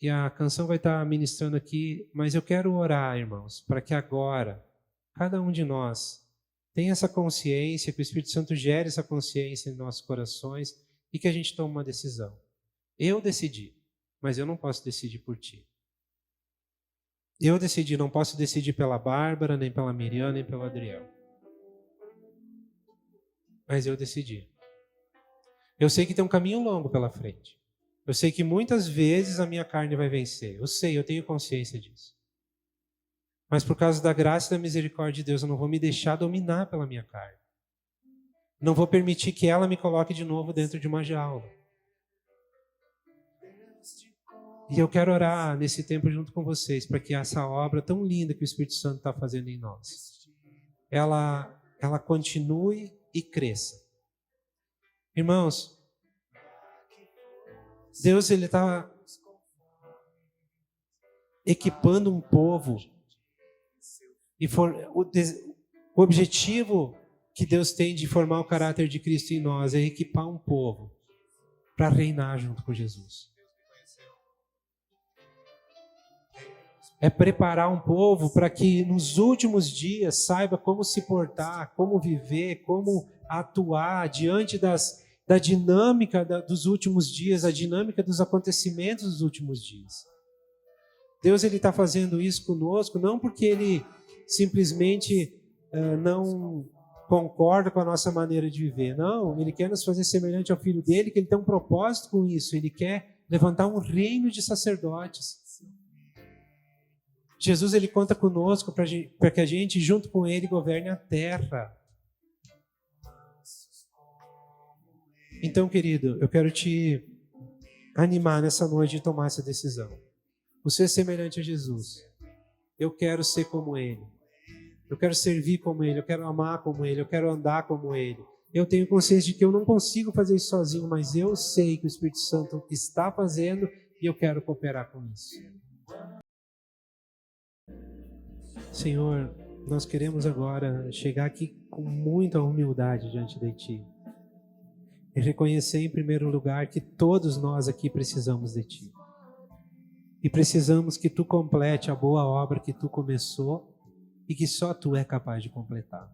E a canção vai estar ministrando aqui, mas eu quero orar, irmãos, para que agora, cada um de nós tenha essa consciência, que o Espírito Santo gere essa consciência em nossos corações e que a gente tome uma decisão. Eu decidi, mas eu não posso decidir por ti. Eu decidi, não posso decidir pela Bárbara, nem pela Miriam, nem pelo Adriel. Mas eu decidi. Eu sei que tem um caminho longo pela frente. Eu sei que muitas vezes a minha carne vai vencer. Eu sei, eu tenho consciência disso. Mas por causa da graça e da misericórdia de Deus, eu não vou me deixar dominar pela minha carne. Não vou permitir que ela me coloque de novo dentro de uma jaula. E eu quero orar nesse tempo junto com vocês, para que essa obra tão linda que o Espírito Santo está fazendo em nós, ela continue e cresça. Irmãos, Deus ele está equipando um povo e o objetivo que Deus tem de formar o caráter de Cristo em nós é equipar um povo para reinar junto com Jesus. É preparar um povo para que nos últimos dias saiba como se portar, como viver, como atuar diante da dinâmica dos últimos dias, a dinâmica dos acontecimentos dos últimos dias. Deus ele está fazendo isso conosco, não porque Ele simplesmente não concorda com a nossa maneira de viver. Não, Ele quer nos fazer semelhante ao Filho dEle, que Ele tem um propósito com isso. Ele quer levantar um reino de sacerdotes. Jesus ele conta conosco para que a gente, junto com Ele, governe a terra. Então, querido, eu quero te animar nessa noite de tomar essa decisão. Você é semelhante a Jesus. Eu quero ser como Ele. Eu quero servir como Ele. Eu quero amar como Ele. Eu quero andar como Ele. Eu tenho consciência de que eu não consigo fazer isso sozinho, mas eu sei que o Espírito Santo está fazendo e eu quero cooperar com isso. Senhor, nós queremos agora chegar aqui com muita humildade diante de Ti. E reconhecer em primeiro lugar que todos nós aqui precisamos de Ti. E precisamos que Tu complete a boa obra que Tu começou e que só Tu é capaz de completar.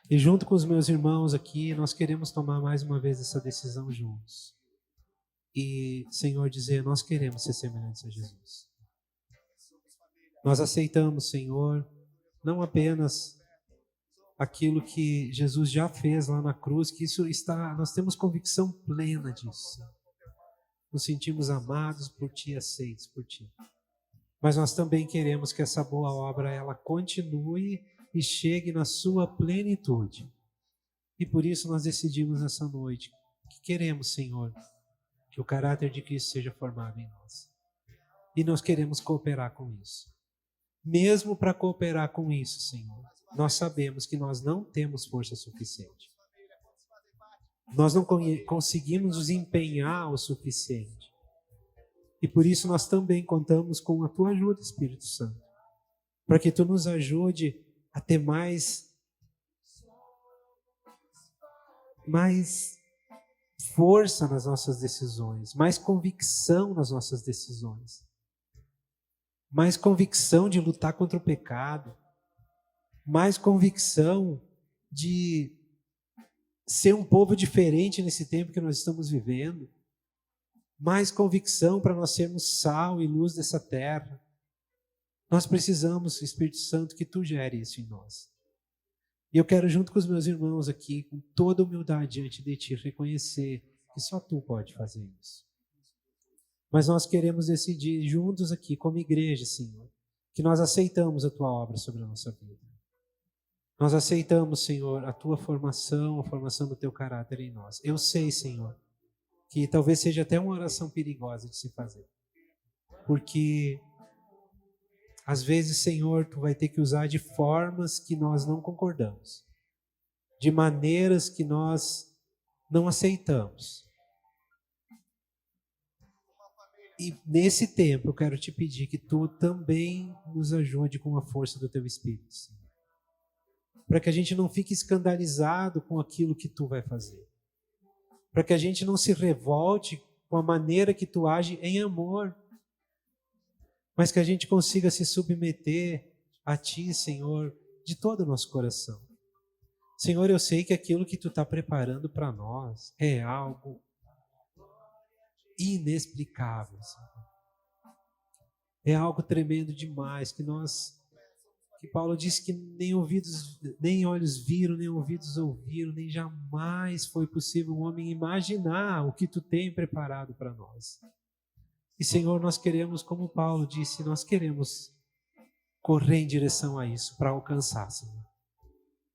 E junto com os meus irmãos aqui, nós queremos tomar mais uma vez essa decisão juntos. E, Senhor, dizer, nós queremos ser semelhantes a Jesus. Nós aceitamos, Senhor, não apenas aquilo que Jesus já fez lá na cruz, que isso está, nós temos convicção plena disso. Nos sentimos amados por Ti, aceitos por Ti. Mas nós também queremos que essa boa obra, ela continue e chegue na sua plenitude. E por isso nós decidimos nessa noite que queremos, Senhor, que o caráter de Cristo seja formado em nós. E nós queremos cooperar com isso. Mesmo para cooperar com isso, Senhor, nós sabemos que nós não temos força suficiente. Nós não conseguimos nos empenhar o suficiente. E por isso nós também contamos com a Tua ajuda, Espírito Santo, para que Tu nos ajude a ter mais força nas nossas decisões, mais convicção nas nossas decisões, mais convicção de lutar contra o pecado, mais convicção de ser um povo diferente nesse tempo que nós estamos vivendo, mais convicção para nós sermos sal e luz dessa terra. Nós precisamos, Espírito Santo, que Tu gere isso em nós. E eu quero, junto com os meus irmãos aqui, com toda humildade diante de Ti, reconhecer que só Tu pode fazer isso. Mas nós queremos decidir juntos aqui, como igreja, Senhor, que nós aceitamos a Tua obra sobre a nossa vida. Nós aceitamos, Senhor, a Tua formação, a formação do Teu caráter em nós. Eu sei, Senhor, que talvez seja até uma oração perigosa de se fazer. Porque às vezes, Senhor, Tu vai ter que usar de formas que nós não concordamos, de maneiras que nós não aceitamos. E nesse tempo eu quero Te pedir que Tu também nos ajude com a força do Teu Espírito, Senhor, para que a gente não fique escandalizado com aquilo que Tu vai fazer, para que a gente não se revolte com a maneira que Tu age em amor, mas que a gente consiga se submeter a Ti, Senhor, de todo o nosso coração. Senhor, eu sei que aquilo que Tu está preparando para nós é algo inexplicável, Senhor. É algo tremendo demais, que Paulo disse que nem olhos viram, nem ouvidos ouviram, nem jamais foi possível um homem imaginar o que Tu tem preparado para nós. E, Senhor, nós queremos, como Paulo disse, nós queremos correr em direção a isso, para alcançar, Senhor.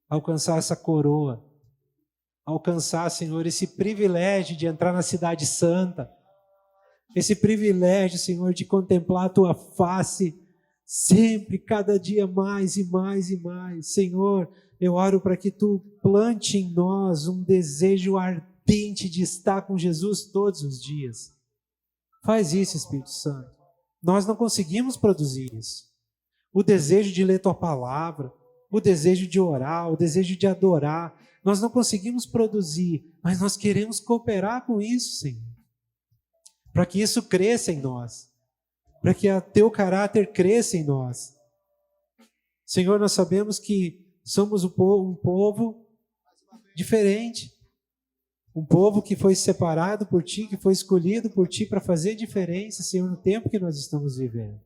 Alcançar essa coroa. Alcançar, Senhor, esse privilégio de entrar na cidade santa. Esse privilégio, Senhor, de contemplar a Tua face sempre, cada dia mais e mais e mais. Senhor, eu oro para que Tu plante em nós um desejo ardente de estar com Jesus todos os dias. Faz isso, Espírito Santo. Nós não conseguimos produzir isso. O desejo de ler Tua palavra, o desejo de orar, o desejo de adorar, nós não conseguimos produzir, mas nós queremos cooperar com isso, Senhor. Para que isso cresça em nós, para que o Teu caráter cresça em nós. Senhor, nós sabemos que somos um povo diferente. Um povo que foi separado por Ti, que foi escolhido por Ti para fazer diferença, Senhor, no tempo que nós estamos vivendo.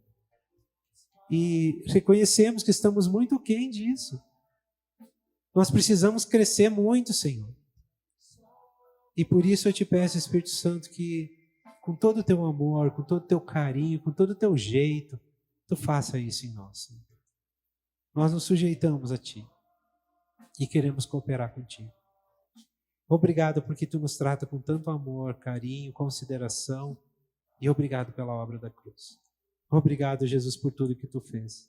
E reconhecemos que estamos muito aquém disso. Nós precisamos crescer muito, Senhor. E por isso eu Te peço, Espírito Santo, que com todo o Teu amor, com todo o Teu carinho, com todo o Teu jeito, Tu faça isso em nós, Senhor. Nós nos sujeitamos a Ti e queremos cooperar contigo. Obrigado porque Tu nos trata com tanto amor, carinho, consideração, e obrigado pela obra da cruz. Obrigado, Jesus, por tudo que Tu fez.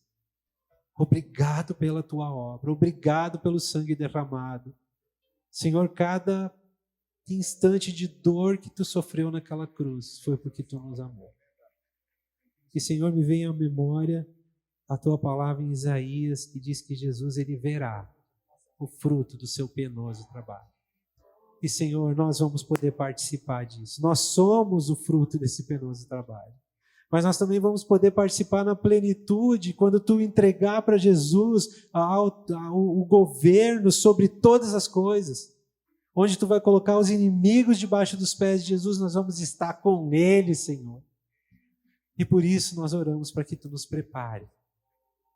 Obrigado pela Tua obra, obrigado pelo sangue derramado. Senhor, cada instante de dor que Tu sofreu naquela cruz foi porque Tu nos amou. E, Senhor, me vem à memória a Tua palavra em Isaías, que diz que Jesus, Ele verá o fruto do Seu penoso trabalho. E, Senhor, nós vamos poder participar disso. Nós somos o fruto desse penoso trabalho. Mas nós também vamos poder participar na plenitude quando Tu entregar para Jesus o governo sobre todas as coisas. Onde Tu vai colocar os inimigos debaixo dos pés de Jesus, nós vamos estar com Ele, Senhor. E por isso nós oramos para que Tu nos prepare,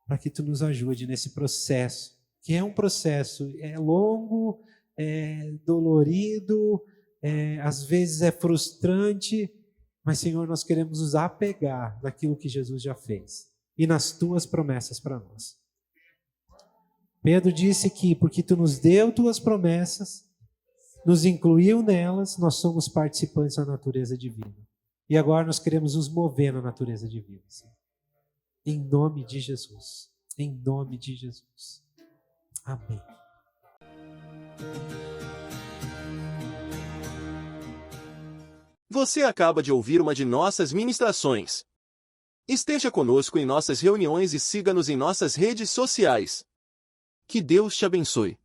para que Tu nos ajude nesse processo, que é um processo, é longo, é dolorido, às vezes é frustrante, mas, Senhor, nós queremos nos apegar naquilo que Jesus já fez e nas Tuas promessas para nós. Pedro disse que porque Tu nos deu Tuas promessas, nos incluiu nelas, nós somos participantes da natureza divina. E agora nós queremos nos mover na natureza divina. Senhor. Em nome de Jesus. Em nome de Jesus. Amém. Você acaba de ouvir uma de nossas ministrações. Esteja conosco em nossas reuniões e siga-nos em nossas redes sociais. Que Deus te abençoe.